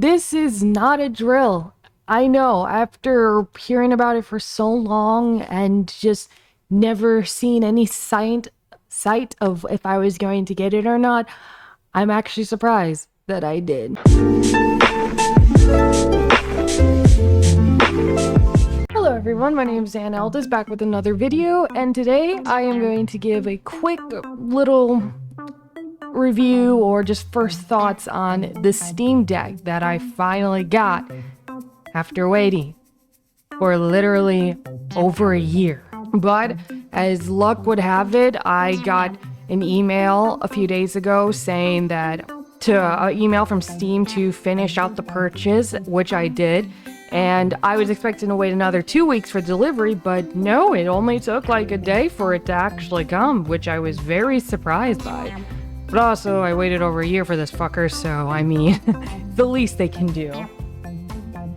This is not a drill. I know, after hearing about it for so long and just never seen any sight of if I was going to get it or not, I'm actually surprised that I did. Hello everyone, my name is Ann Eldis, back with another video, and today I am going to give a quick little review or just first thoughts on the Steam Deck that I finally got after waiting for literally over a year. But as luck would have it, I got an email a few days ago saying that email from Steam to finish out the purchase, which I did. And I was expecting to wait another 2 weeks for delivery, but no, it only took like a day for it to actually come, which I was very surprised by. But also, I waited over a year for this fucker, so I mean, the least they can do.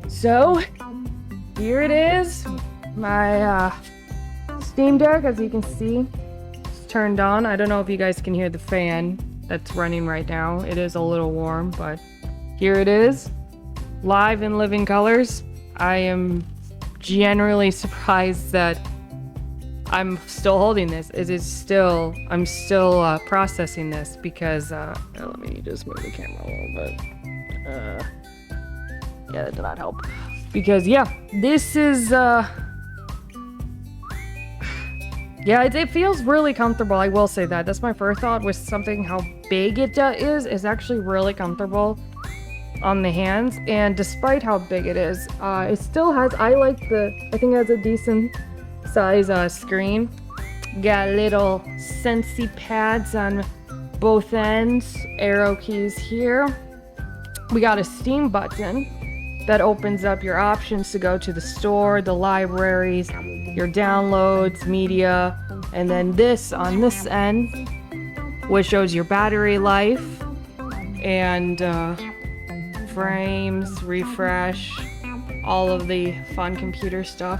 So, here it is. My Steam Deck, as you can see, it's turned on. I don't know if you guys can hear the fan that's running right now. It is a little warm, but here it is. Live in living colors. I am generally surprised that I'm still holding this. I'm still processing this because, let me just move the camera a little bit. Yeah, that did not help. Because, yeah, this is, yeah, it feels really comfortable. I will say that. That's my first thought with something how big it is. It's actually really comfortable on the hands. And despite how big it is, it still has, I think it has a decent size screen. Got little Sensi pads on both ends, arrow keys here. We got a Steam button that opens up your options to go to the store, the libraries, your downloads, media, and then this on this end, which shows your battery life and frames, refresh, all of the fun computer stuff.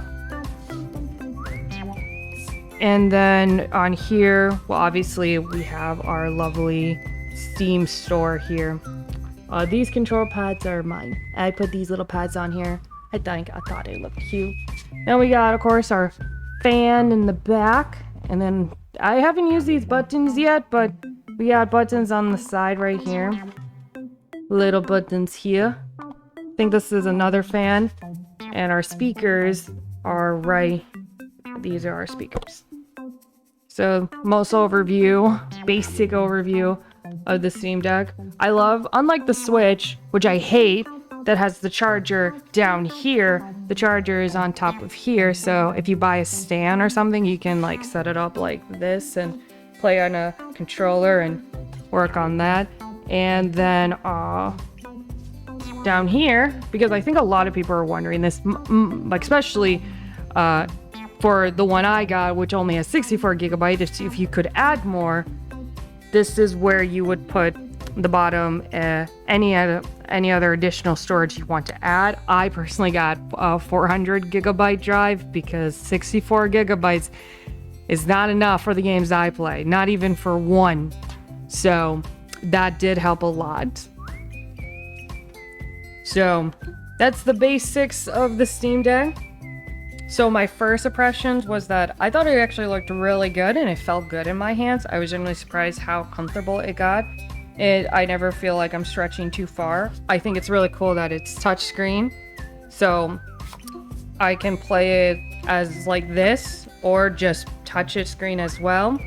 And then on here, well, obviously we have our lovely Steam store here. These control pads are mine. I put these little pads on here. I thought it looked cute. Then we got, of course, our fan in the back. And then I haven't used these buttons yet, but we got buttons on the side right here. Little buttons here. I think this is another fan. And our speakers are right. These are our speakers. So, basic overview of the Steam Deck. I love, unlike the Switch, which I hate, that has the charger down here, the charger is on top of here, so if you buy a stand or something, you can like set it up like this and play on a controller and work on that. And then down here, because I think a lot of people are wondering this, like especially for the one I got, which only has 64 gigabytes, if you could add more, this is where you would put the bottom, any other additional storage you want to add. I personally got a 400 gigabyte drive because 64 gigabytes is not enough for the games I play, not even for one. So that did help a lot. So that's the basics of the Steam Deck. So my first impressions was that I thought it actually looked really good and it felt good in my hands. I was genuinely surprised how comfortable it got. I never feel like I'm stretching too far. I think it's really cool that it's touchscreen. So I can play it as like this or just touch it screen as well.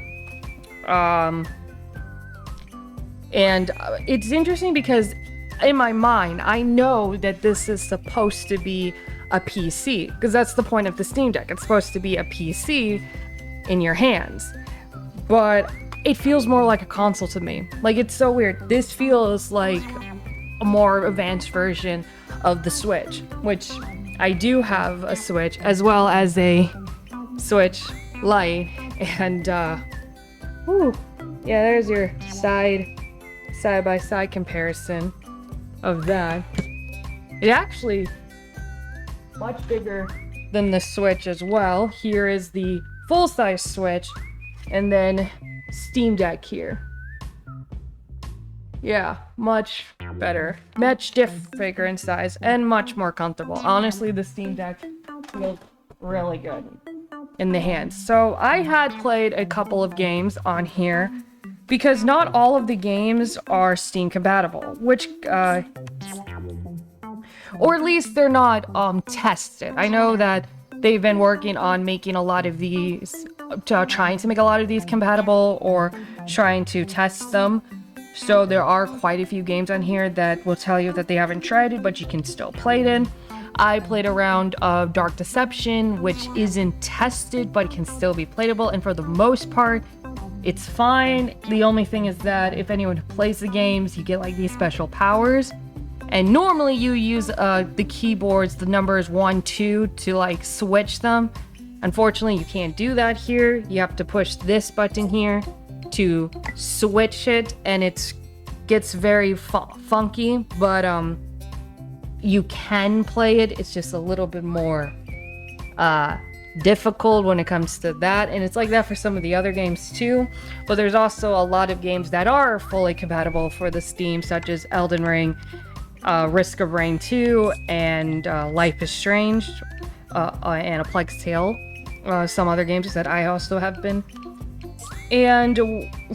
And it's interesting because in my mind, I know that this is supposed to be a PC, because that's the point of the Steam Deck. It's supposed to be a PC in your hands, but it feels more like a console to me. Like, it's so weird. This feels like a more advanced version of the Switch, which I do have a Switch as well as a Switch Lite, and yeah, there's your side-by-side comparison of that. It actually much bigger than the Switch as well. Here is the full-size Switch, and then Steam Deck here. Yeah, much better. Much bigger in size and much more comfortable. Honestly, the Steam Deck feels really good in the hands. So I had played a couple of games on here because not all of the games are Steam compatible, which, or at least they're not tested. I know that they've been working on making a lot of these, trying to make a lot of these compatible or trying to test them. So there are quite a few games on here that will tell you that they haven't tried it, but you can still play it in. I played a round of Dark Deception, which isn't tested, but can still be playable. And for the most part, it's fine. The only thing is that if anyone plays the games, you get like these special powers. And normally you use the keyboards, the numbers 1, 2 to like switch them. Unfortunately, you can't do that here. You have to push this button here to switch it, and it gets very funky, but you can play it. It's just a little bit more difficult when it comes to that, and it's like that for some of the other games too. But there's also a lot of games that are fully compatible for the Steam, such as Elden Ring, Risk of Rain 2, and Life is Strange, and A Plague's Tale. Some other games that I also have been. And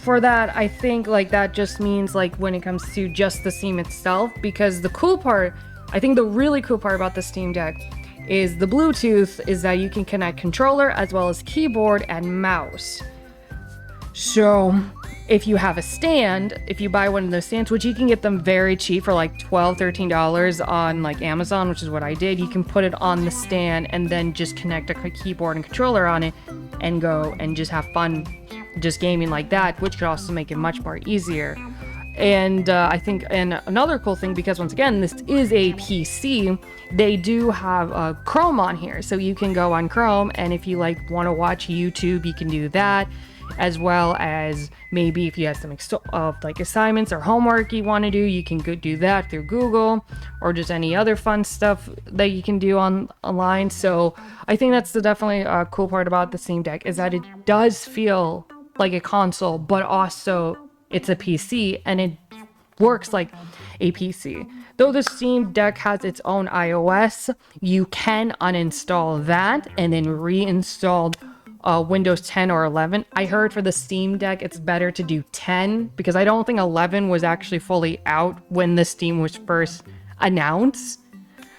for that, I think like that just means like when it comes to just the Steam itself, because the cool part, I think the really cool part about the Steam Deck is the Bluetooth, is that you can connect controller as well as keyboard and mouse. So if you have a stand, if you buy one of those stands, which you can get them very cheap for like $12, $13 on like Amazon, which is what I did, you can put it on the stand and then just connect a keyboard and controller on it and go and just have fun just gaming like that, which could also make it much more easier. And I think, and another cool thing, because once again, this is a PC, they do have Chrome on here. So you can go on Chrome, and if you like want to watch YouTube, you can do that, as well as maybe if you have some like assignments or homework you want to do, you can go do that through Google, or just any other fun stuff that you can do online. So I think that's definitely a cool part about the Steam Deck, is that it does feel like a console, but also it's a PC, and it works like a PC. Though the Steam Deck has its own iOS, you can uninstall that and then reinstall Windows 10 or 11. I heard for the Steam Deck it's better to do 10, because I don't think 11 was actually fully out when the Steam was first announced.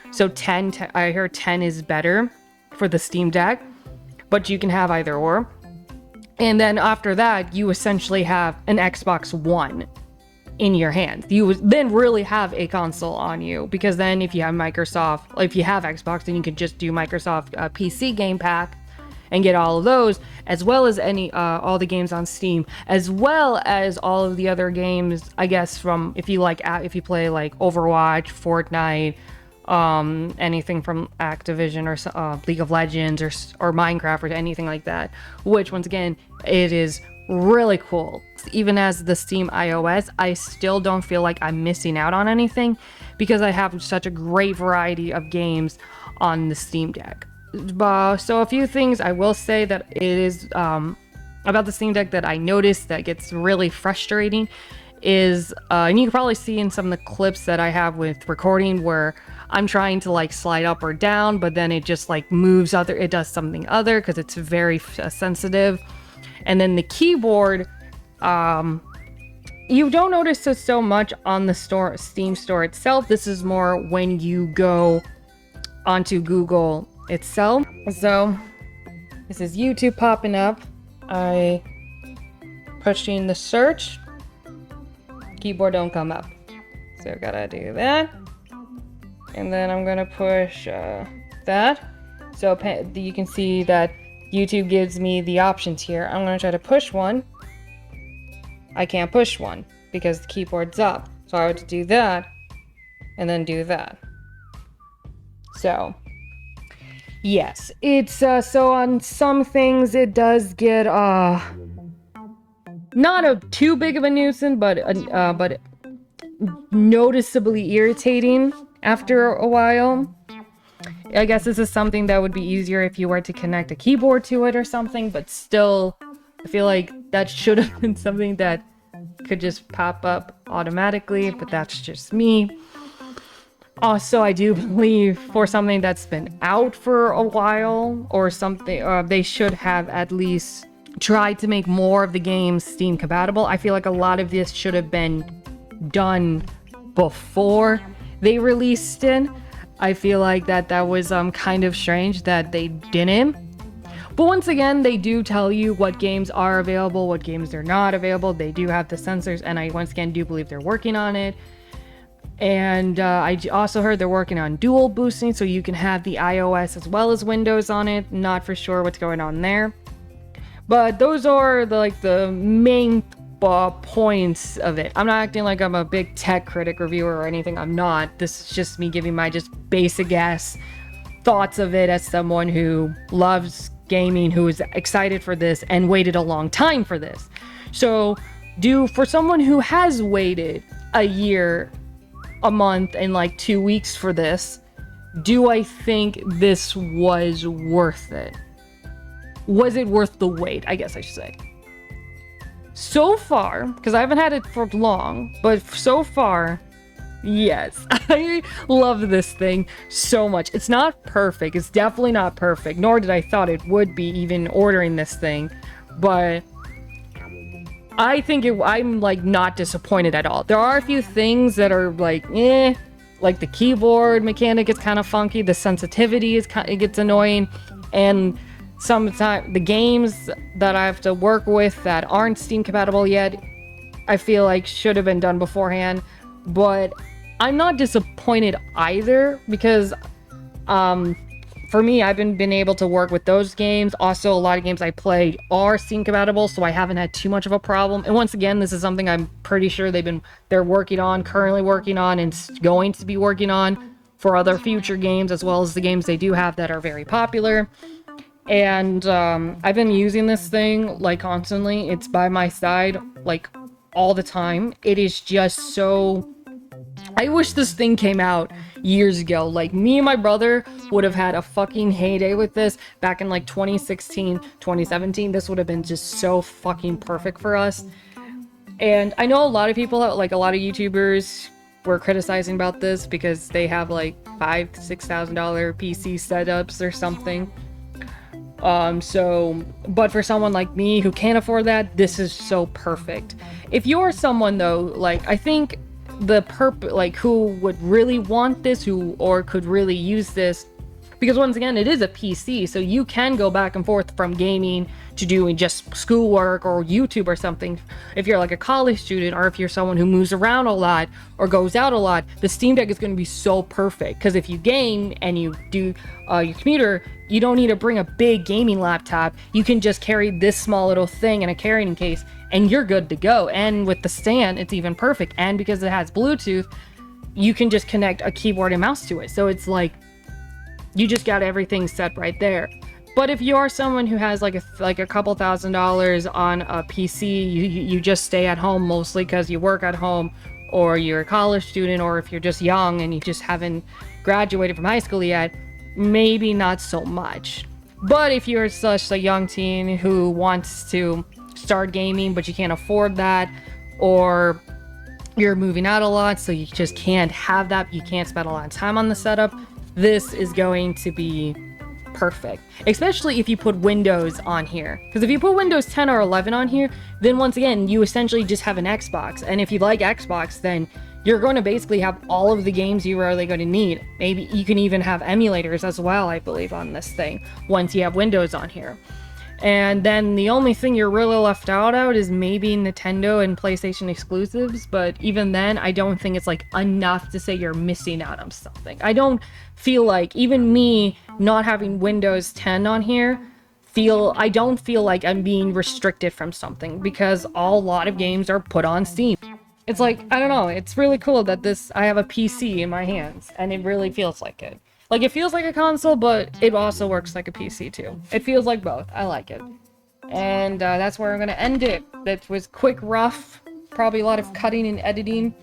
So 10, I heard 10 is better for the Steam Deck, but you can have either or. And then after that, you essentially have an Xbox One in your hand. You then really have a console on you, because then if you have Microsoft, if you have Xbox, then you can just do Microsoft PC Game Pack and get all of those, as well as all the games on Steam, as well as all of the other games, I guess, from if you play like Overwatch, Fortnite, anything from Activision or League of Legends or Minecraft or anything like that, which once again, it is really cool. Even as the Steam iOS, I still don't feel like I'm missing out on anything, because I have such a great variety of games on the Steam Deck. So a few things I will say that it is about the Steam Deck that I noticed that gets really frustrating is, and you can probably see in some of the clips that I have with recording, where I'm trying to like slide up or down, but then it just like moves it does something other, because it's very sensitive. And then the keyboard, you don't notice this so much on the Steam store itself. This is more when you go onto Google itself. So this is YouTube popping up. I pushing the search, keyboard don't come up, so gotta do that. And then I'm gonna push that, so you can see that YouTube gives me the options here. I'm gonna try to push one. I can't push one because the keyboard's up, so I have to do that and then do that. So yes, it's so on some things it does get not too big of a nuisance, but noticeably irritating after a while. I guess this is something that would be easier if you were to connect a keyboard to it or something, but still, I feel like that should have been something that could just pop up automatically, but that's just me. Also, I do believe for something that's been out for a while or something, they should have at least tried to make more of the games Steam compatible. I feel like a lot of this should have been done before they released it. I feel like that was kind of strange that they didn't. But once again, they do tell you what games are available, what games are not available. They do have the sensors, and I once again do believe they're working on it. And I also heard they're working on dual boosting, so you can have the iOS as well as Windows on it. Not for sure what's going on there. But those are the main points of it. I'm not acting like I'm a big tech critic reviewer or anything. I'm not. This is just me giving my just basic ass thoughts of it as someone who loves gaming, who is excited for this and waited a long time for this. So for someone who has waited a year, a month, and like 2 weeks for this, do I think this was worth it? Was it worth the wait? I guess I should say. So far, because I haven't had it for long, but so far, yes. I love this thing so much. It's not perfect. It's definitely not perfect, nor did I thought it would be even ordering this thing. But I think I'm like not disappointed at all. There are a few things that are like, like the keyboard mechanic is kind of funky. The sensitivity it gets annoying. And sometimes the games that I have to work with that aren't Steam compatible yet, I feel like should have been done beforehand. But I'm not disappointed either, because for me, I've been able to work with those games. Also, a lot of games I play are Steam compatible, so I haven't had too much of a problem. And once again, this is something I'm pretty sure they're working on, currently working on, and going to be working on for other future games, as well as the games they do have that are very popular. And I've been using this thing like constantly. It's by my side like all the time. It is just so... I wish this thing came out years ago. Like, me and my brother would have had a fucking heyday with this back in like 2016, 2017. This would have been just so fucking perfect for us. And I know a lot of people, like a lot of YouTubers, were criticizing about this because they have like $5,000 to $6,000 PC setups or something. But for someone like me who can't afford that, this is so perfect. If you're someone though, like, I think who would really want this, or could really use this, because once again, it is a PC, so you can go back and forth from gaming to doing just schoolwork or YouTube or something. If you're like a college student, or if you're someone who moves around a lot or goes out a lot, the Steam Deck is going to be so perfect. Because if you game and you do your computer, you don't need to bring a big gaming laptop. You can just carry this small little thing in a carrying case, and you're good to go. And with the stand, it's even perfect. And because it has Bluetooth, you can just connect a keyboard and mouse to it. So it's like, you just got everything set right there. But if you are someone who has like a couple $1,000s on a PC, you just stay at home mostly because you work at home, or you're a college student, or if you're just young and you just haven't graduated from high school yet, maybe not so much. But if you're such a young teen who wants to start gaming but you can't afford that, or you're moving out a lot so you just can't have that, you can't spend a lot of time on the setup, this is going to be perfect. Especially if you put Windows on here. Because if you put Windows 10 or 11 on here, then once again, you essentially just have an Xbox. And if you like Xbox, then you're going to basically have all of the games you're really going to need. Maybe you can even have emulators as well, I believe, on this thing, once you have Windows on here. And then the only thing you're really left out is maybe Nintendo and PlayStation exclusives, but even then, I don't think it's like enough to say you're missing out on something. I don't feel like, even me not having Windows 10 on here, I don't feel like I'm being restricted from something, because a lot of games are put on Steam. It's like, I don't know, it's really cool that I have a PC in my hands, and it really feels like it. Like, it feels like a console, but it also works like a PC too. It feels like both. I like it. And that's where I'm going to end it. That was quick, rough, probably a lot of cutting and editing,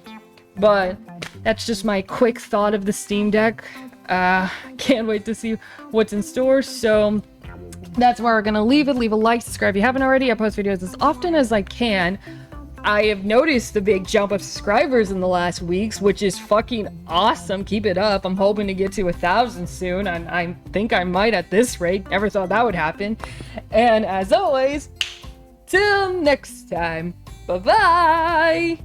but that's just my quick thought of the Steam Deck. Can't wait to see what's in store, so that's where we're going to leave it. Leave a like, subscribe if you haven't already. I post videos as often as I can. I have noticed the big jump of subscribers in the last weeks, which is fucking awesome. Keep it up. I'm hoping to get to 1,000 soon, and I think I might at this rate. Never thought that would happen. And as always, till next time, bye-bye!